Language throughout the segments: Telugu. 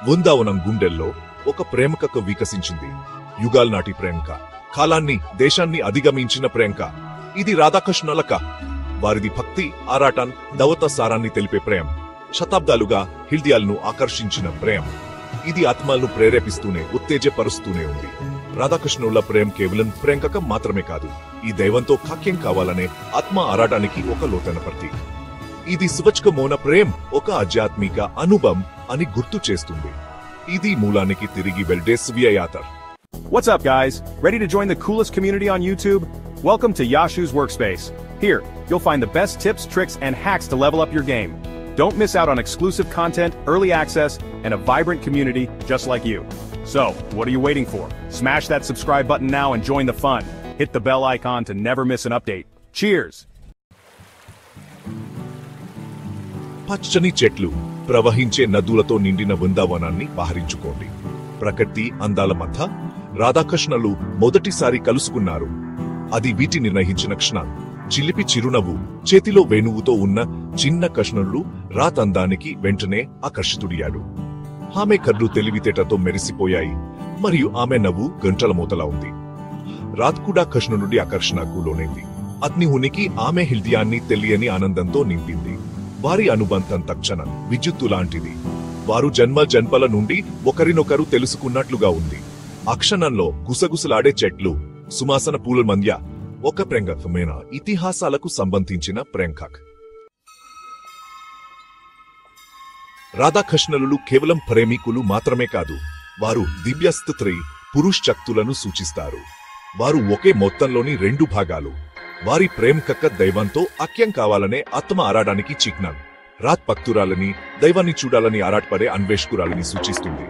వృందావనం గుండెల్లో ఒక ప్రేమకథ వికసించింది. యుగాల నాటి ప్రేమక, కాలాన్ని దేశాన్ని అధిగమించిన ప్రేమక. ఇది రాధాకృష్ణులక. వారిది భక్తి, ఆరాటం, దవత సారాన్ని తెలిపే ప్రేమ. శతాబ్దాలుగా హృదయాలను ఆకర్షించిన ప్రేమ. ఇది ఆత్మలను ప్రేరేపిస్తూనే, ఉత్తేజపరుస్తూనే ఉంది. రాధాకృష్ణుల ప్రేమ కేవలం ప్రేమకథ మాత్రమే కాదు, ఈ దైవంతో కాక్యం కావాలనే ఆత్మ ఆరాటానికి ఒక లోతైన ప్రతీక. ఇది సువచ్కమోన ప్రేమ, ఒక ఆధ్యాత్మిక అనుభవం అని గుర్తు చేస్తుంది. ఇది మూలానికి తిరిగి వెళ్లే స్వీయయాత్ర. What's up, guys? Ready to join the coolest community on YouTube? Welcome to Yashu's Workspace. Here, you'll find the best tips, tricks, and hacks to level up your game. Don't miss out on exclusive content, early access, and a vibrant community just like you. So, what are you waiting for? Smash that subscribe button now and join the fun. Hit the bell icon to never miss an update. Cheers! పచ్చని చెట్లు, ప్రవహించే నదులతో నిండిన వృందావనాన్ని బహరించుకోండి. ప్రకృతి అందాల మధ్య రాధాకృష్ణులు మొదటిసారి కలుసుకున్నారు. అది వీటి నిర్ణయించిన క్షణం. చిలిపి చిరునవ్వు, చేతిలో వేణువుతో ఉన్న చిన్న కృష్ణుడు రాత్ అందానికి వెంటనే ఆకర్షితుడియాడు. ఆమె కళ్ళు తెలివితేటతో మెరిసిపోయాయి, మరియు ఆమె నవ్వు గంటల మూతలా ఉంది. రాత్ కూడా కృష్ణుడి ఆకర్షణకు లోనైంది. అతని ఉనికి ఆమె హృదయాన్ని తెలియని ఆనందంతో నింపింది. వారి అనుబంధం తక్షణం విద్యుత్తు లాంటిది. వారు జన్మల నుండి ఒకరినొకరు తెలుసుకున్నట్లుగా ఉంది. ఆ క్షణంలో గుసగుసలాడే చెట్లు, సువాసన పూల మధ్య ఒక ప్రేమకథమైన ఇతిహాసాలకు సంబంధించిన ప్రేమకథ. రాధాకృష్ణులు కేవలం ప్రేమికులు మాత్రమే కాదు, వారు దివ్యస్థితి, పురుష శక్తులను సూచిస్తారు. వారు ఒకే మొత్తంలోని రెండు భాగాలు. వారి ప్రేమకథ దైవంతో ఐక్యం కావాలనే ఆత్మ ఆరాటానికి చిహ్నం. రాత్ భక్తురాలని, దైవాన్ని చూడాలని ఆరాటపడే అన్వేషకురాలని సూచిస్తుంది.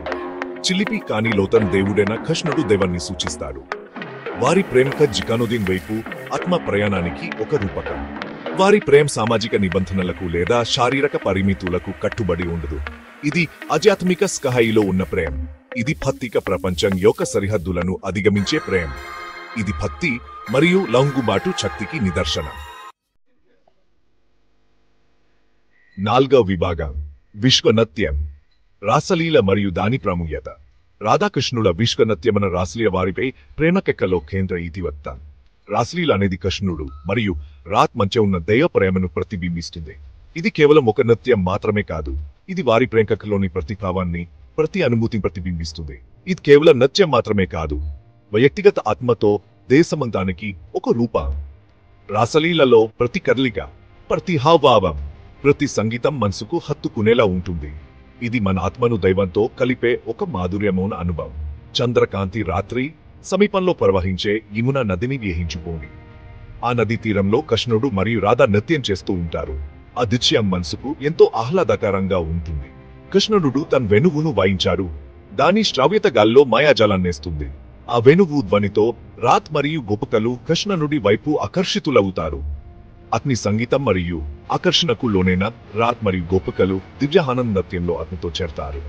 చిలిపి కాని లోతన్ దేవుడైన కృష్ణుడు దైవాన్ని సూచిస్తాడు. వారి ప్రేమకథ జికానోదీన్ వైపు ఆత్మ ప్రయాణానికి ఒక రూపకం. వారి ప్రేమ సామాజిక నిబంధనలకు లేదా శారీరక పరిమితులకు కట్టుబడి ఉండదు. ఇది ఆధ్యాత్మిక స్థాయిలో ఉన్న ప్రేమ. ఇది భౌతిక ప్రపంచం యొక్క సరిహద్దులను అధిగమించే ప్రేమ. ఇది భక్తి మరియు లొంగుబాటు శక్తికి నిదర్శనం. నాల్గవ విభాగం, విశ్వనృత్యం, రాసలీల మరియు దాని ప్రాముఖ్యత. రాధాకృష్ణుల విశ్వనృత్యమైన రాసలీల వారిపై ప్రేమకెక్కలో కేంద్ర ఇతివృత్తం. రాసలీల అనేది కృష్ణుడు మరియు రాత్ మధ్య ఉన్న దైవ ప్రేమను ప్రతిబింబిస్తుంది. ఇది కేవలం ఒక నృత్యం మాత్రమే కాదు, ఇది వారి ప్రేమకథలోని ప్రతిభావాన్ని, ప్రతి అనుభూతిని ప్రతిబింబిస్తుంది. ఇది కేవలం నృత్యం మాత్రమే కాదు, వ్యక్తిగత ఆత్మతో దేశమంతానికి ఒక రూపం. రాసలీలలో ప్రతి కదలిక, ప్రతి హావభావం, ప్రతి సంగీతం మనసుకు హత్తుకునేలా ఉంటుంది. ఇది మన ఆత్మను దైవంతో కలిపే ఒక మాధుర్యమైన అనుభవం. చంద్రకాంతి రాత్రి సమీపంలో ప్రవహించే యమునా నదిని వ్యూహించుకోండి. ఆ నదీ తీరంలో కృష్ణుడు మరియు రాధ నృత్యం చేస్తూ ఉంటారు. ఆ దృశ్యం మనసుకు ఎంతో ఆహ్లాదకరంగా ఉంటుంది. కృష్ణుడు తన వెనువును వాయించాడు. దాని శ్రావ్యత గాల్లో మాయాజాలాన్నేస్తుంది. ఆ వెనువు ధ్వనితో రాత్ మరియు గోపికలు కృష్ణుడి వైపు ఆకర్షితులవుతారు. అతని సంగీతం మరియు ఆకర్షణకు లోనైన రాత్ మరియు గోపికలు దివ్యానంద నృత్యంలో అతనితో చేరతారు.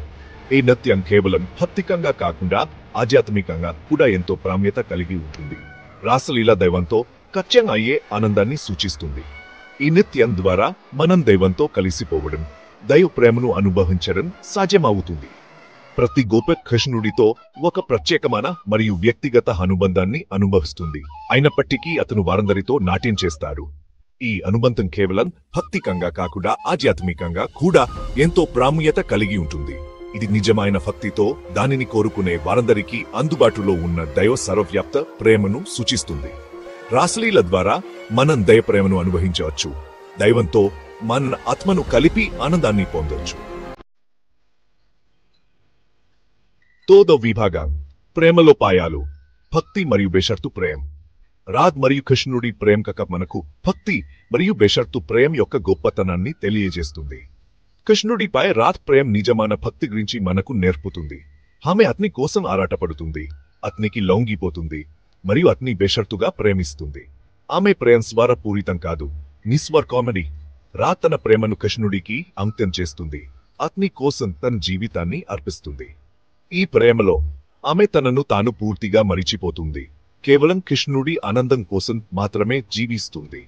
ఈ నృత్యం కేవలం భౌతికంగా కాకుండా ఆధ్యాత్మికంగా కూడా ఎంతో ప్రాముఖ్యత కలిగి ఉంటుంది. రాసలీల దైవంతో కత్యం అయ్యే ఆనందాన్ని సూచిస్తుంది. ఈ నృత్యం ద్వారా మనం దైవంతో కలిసిపోవడం, దైవ ప్రేమను అనుభవించడం సాధ్యమవుతుంది. ప్రతి గోపిక కృష్ణుడితో ఒక ప్రత్యేకమైన మరియు వ్యక్తిగత అనుబంధాన్ని అనుభవిస్తుంది. అయినప్పటికీ అతను వారందరితో నాట్యం చేస్తాడు. ఈ అనుబంధం కేవలం భక్తికంగా కాకుండా ఆధ్యాత్మికంగా కూడా ఎంతో ప్రాముఖ్యత కలిగి ఉంటుంది. ఇది నిజమైన భక్తితో దానిని కోరుకునే వారందరికీ అందుబాటులో ఉన్న దైవ సర్వవ్యాప్త ప్రేమను సూచిస్తుంది. రాసలీల ద్వారా మనం దైవ ప్రేమను అనుభవించవచ్చు, దైవంతో మన ఆత్మను కలిపి ఆనందాన్ని పొందవచ్చు. తోదో విభాగం, ప్రేమలో పాయాలు, భక్తి మరియు బేషరతు ప్రేమ. రాధ్ మరియు కృష్ణుడి ప్రేమకథ మనకు భక్తి మరియు బేషరతు ప్రేమ యొక్క గొప్పతనాన్ని తెలియజేస్తుంది. కృష్ణుడిపై రాధ్ ప్రేమ నిజమైన భక్తి గురించి మనకు నేర్పుతుంది. ఆమె అతని కోసం ఆరాటపడుతుంది, అతనికి లొంగిపోతుంది మరియు అతని బేషరతుగా ప్రేమిస్తుంది. ఆమె ప్రేమ స్వరపూరితం కాదు, నిస్వార్థమైనది. రాధ్ తన ప్రేమను కృష్ణుడికి అంకితం చేస్తుంది, అతని కోసం తన జీవితాన్ని అర్పిస్తుంది. ఈ ప్రేమలో ఆమె తనను తాను పూర్తిగా మరిచిపోతుంది, కేవలం కృష్ణుడి ఆనందం కోసం మాత్రమే జీవిస్తుంది.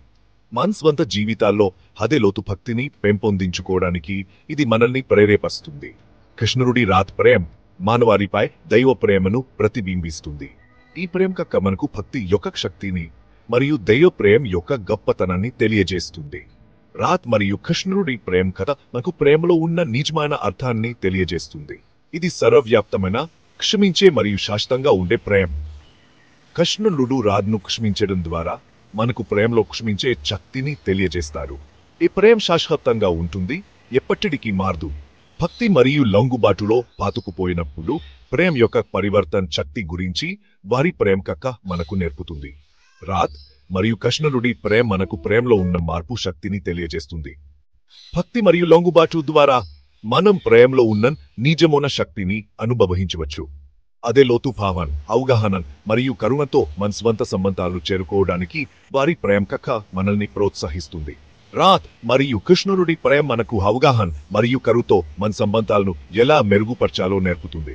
మన స్వంత జీవితాల్లో అదే లోతు భక్తిని పెంపొందించుకోవడానికి ఇది మనల్ని ప్రేరేపిస్తుంది. కృష్ణుడి రాత్ ప్రేమ మానవారిపై దైవ ప్రేమను ప్రతిబింబిస్తుంది. ఈ ప్రేమ కక్క మనకు భక్తి యొక్క శక్తిని మరియు దైవ ప్రేమ యొక్క గొప్పతనాన్ని తెలియజేస్తుంది. రాత్ మరియు కృష్ణుడి ప్రేమ కథ మనకు ప్రేమలో ఉన్న నిజమైన అర్థాన్ని తెలియజేస్తుంది. ఇది సర్వవ్యాప్తమైన, క్షమించే మరియు శాశ్వతంగా ఉండే ప్రేమ. కృష్ణుడు రాత్ను క్షమించడం ద్వారా మనకు ప్రేమలో క్షమించే శక్తిని తెలియజేస్తారు. ఈ ప్రేమ శాశ్వతంగా ఉంటుంది, ఎప్పటికీ మారదు. భక్తి మరియు లొంగుబాటులో పాతుకుపోయినప్పుడు ప్రేమ యొక్క పరివర్తన శక్తి గురించి వారి ప్రేమ కక్క మనకు నేర్పుతుంది. రాత్ మరియు కృష్ణుడి ప్రేమ మనకు ప్రేమలో ఉన్న మార్పు శక్తిని తెలియజేస్తుంది. భక్తి మరియు లొంగుబాటు ద్వారా మనం ప్రేమలో ఉన్న నిజమైన శక్తిని అనుభవించవచ్చు. అదే లోతు భావన, అవగాహన మరియు కరుణతో మన స్వంత సంబంధాలు చేరుకోవడానికి వారి ప్రేమ కక్క మనల్ని ప్రోత్సహిస్తుంది. రాత్ మరియు కృష్ణుడి ప్రేమ మనకు అవగాహన మరియు కరుతో మన సంబంధాలను ఎలా మెరుగుపరచాలో నేర్పుతుంది.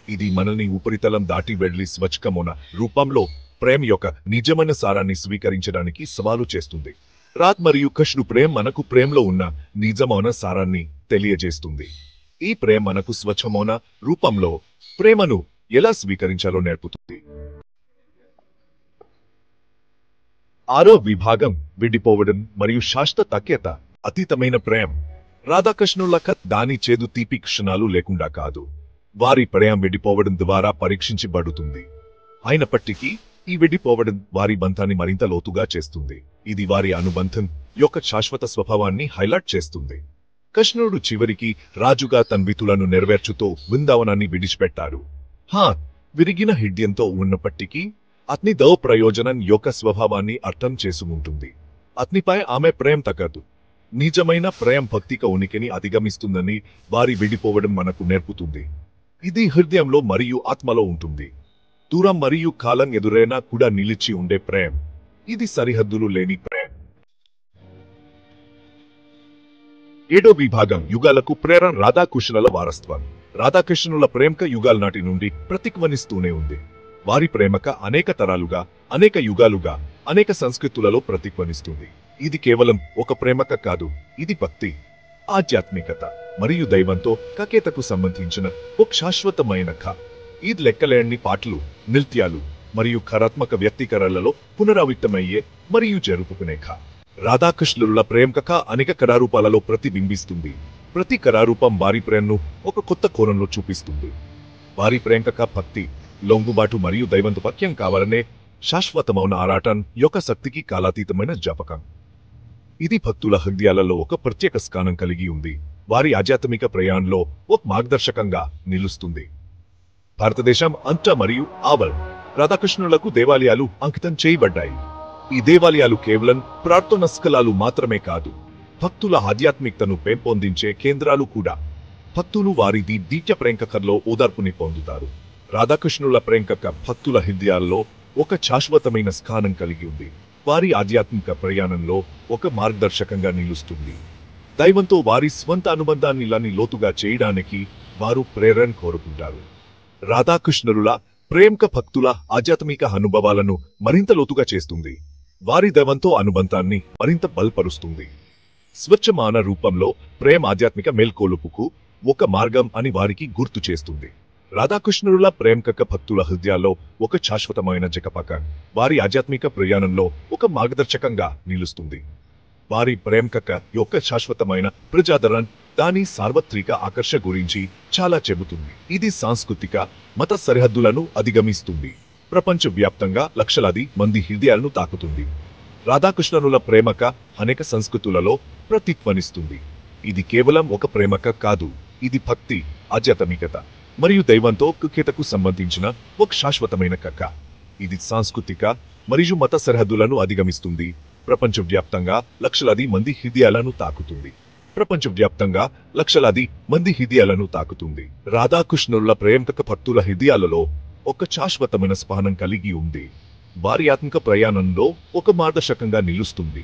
ఇది మనల్ని ఉపరితలం దాటి వెళ్లి స్వచ్ఛమైన రూపంలో ప్రేమ యొక్క నిజమైన సారాన్ని స్వీకరించడానికి సవాలు చేస్తుంది. రాత్ మరియు కృష్ణు ప్రేమ మనకు ప్రేమలో ఉన్న నిజమైన సారాన్ని తెలియజేస్తుంది. ఈ ప్రేమ మనకు స్వచ్ఛమైన రూపంలో ప్రేమను ఎలా స్వీకరించాలో నేర్పుతుంది. ఆరో విభాగం విడిపోవడం మరియు శాశ్వతత అతీతమైన ప్రేమ. రాధాకృష్ణుల కథ దాని చేదు తీపి క్షణాలు లేకుండా కాదు, వారి ప్రేమ విడిపోవడం ద్వారా పరీక్షించబడుతుంది. అయినప్పటికీ ఈ విడిపోవడం వారి బంధాన్ని మరింత లోతుగా చేస్తుంది. ఇది వారి అనుబంధం యొక్క శాశ్వత స్వభావాన్ని హైలైట్ చేస్తుంది. కృష్ణుడు చివరికి రాజుగా తన విధులను నెరవేర్చుతూ బృందావనాన్ని విడిచిపెట్టారు. విరిగిన హృదయంతో ఉన్నప్పటికీ అతని దౌ ప్రయోజనం యొక్క స్వభావాన్ని అర్థం చేసుకుంటుంది. అతనిపై ఆమె ప్రేమ తగ్గదు. నిజమైన ప్రేమ భక్తిక ఉనికిని అధిగమిస్తుందని వారి విడిపోవడం మనకు నేర్పుతుంది. ఇది హృదయంలో మరియు ఆత్మలో ఉంటుంది. దూరం మరియు కాలం ఎదురైనా కూడా నిలిచి ఉండే ప్రేమ. ఇది సరిహద్దులు లేని ప్రేమ. ఏడో విభాగం యుగాలకు ప్రేరణ. రాధాకృష్ణుల వారసత్వం. రాధాకృష్ణుల ప్రేమక యుగాల నాటి నుండి ప్రతిధ్వనిస్తూనే ఉంది. వారి ప్రేమక అనేక తరాలుగా, అనేక యుగాలుగా, అనేక సంస్కృతులలో ప్రతిధ్వనిస్తుంది. ఇది కేవలం ఒక ప్రేమక కాదు, ఇది భక్తి, ఆధ్యాత్మికత మరియు దైవంతో కకేతకు సంబంధించిన ఒక శాశ్వతమైన కథ. ఇది లెక్కలేని పాటలు, నృత్యాలు మరియు కరాత్మక వ్యక్తీకరణలలో పునరావృతమయ్యే మరియు జరుపుకునే కథ. రాధాకృష్ణుల ప్రేమ కథ అనేక కళారూపాలలో ప్రతిబింబిస్తుంది. ప్రతి కళారూపం వారి ప్రేమను ఒక కొత్త కోణంలో చూపిస్తుంది. వారి ప్రేమ కథ భక్తి, లొంగుబాటు మరియు దైవంతో పక్యం కావాలనే శాశ్వతమైన ఆరాటం యొక్క శక్తికి కాలాతీతమైన జ్ఞాపకం. ఇది భక్తుల హృదయాలలో ఒక ప్రత్యేక స్థానం కలిగి ఉంది. వారి ఆధ్యాత్మిక ప్రయాణంలో ఒక మార్గదర్శకంగా నిలుస్తుంది. భారతదేశం అంతా మరియు ఆవల్ రాధాకృష్ణులకు దేవాలయాలు అంకితం చేయబడ్డాయి. ఈ దేవాలయాలు కేవలం ప్రార్థనా స్థలాలు మాత్రమే కాదు, భక్తుల ఆధ్యాత్మికతను పెంపొందించే కేంద్రాలు కూడా. భక్తులు వారి దివ్య ప్రేమకథలో ఓదార్పుని పొందుతారు. రాధాకృష్ణుల ప్రేమక భక్తుల హృదయాల్లో ఒక శాశ్వతమైన స్థానం కలిగి ఉంది. వారి ఆధ్యాత్మిక ప్రయాణంలో ఒక మార్గదర్శకంగా నిలుస్తుంది. దైవంతో వారి స్వంత అనుబంధాన్ని లోతుగా చేయడానికి వారు ప్రేరణ కోరుకుంటారు. రాధాకృష్ణుల ప్రేమక భక్తుల ఆధ్యాత్మిక అనుభవాలను మరింత లోతుగా చేస్తుంది. వారి దైవంతో అనుబంధాన్ని మరింత బలపరుస్తుంది. స్వచ్ఛమైన రూపంలో ప్రేమ ఆధ్యాత్మిక మేల్కొలుపుకు ఒక మార్గం అని వారికి గుర్తు చేస్తుంది. రాధాకృష్ణుల ప్రేమక భక్తుల హృదయాల్లో ఒక శాశ్వతమైన జకపక వారి ఆధ్యాత్మిక ప్రయాణంలో ఒక మార్గదర్శకంగా నిలుస్తుంది. వారి ప్రేమక యొక్క శాశ్వతమైన ప్రజాదరణ దాని సార్వత్రిక ఆకర్షణ గురించి చాలా చెబుతుంది. ఇది సాంస్కృతిక, మత సరిహద్దులను అధిగమిస్తుంది. ప్రపంచవ్యాప్తంగా లక్షలాది మంది హృదయాలను తాకుతుంది. రాధాకృష్ణుల ప్రేమక అనేక సంస్కృతులలో ప్రతిధ్వనిస్తుంది. ఇది కేవలం ఒక ప్రేమక కాదు, ఇది భక్తి, ఆధ్యాత్మికత మరియు దైవంతో కకేతకు సంబంధించిన ఒక శాశ్వతమైన కథ. ఇది సాంస్కృతిక మరియు మత సరిహద్దులను అధిగమిస్తుంది. ప్రపంచవ్యాప్తంగా లక్షలాది మంది హృదయాలను తాకుతుంది. ప్రపంచవ్యాప్తంగా లక్షలాది మంది హృదయాలను తాకుతుంది. రాధాకృష్ణుల ప్రేమక భక్తుల హృదయాలలో ఒక శాశ్వతమైన స్థానం కలిగి ఉంది. వారి ఆత్మిక ప్రయాణంలో ఒక మార్గదర్శకంగా నిలుస్తుంది.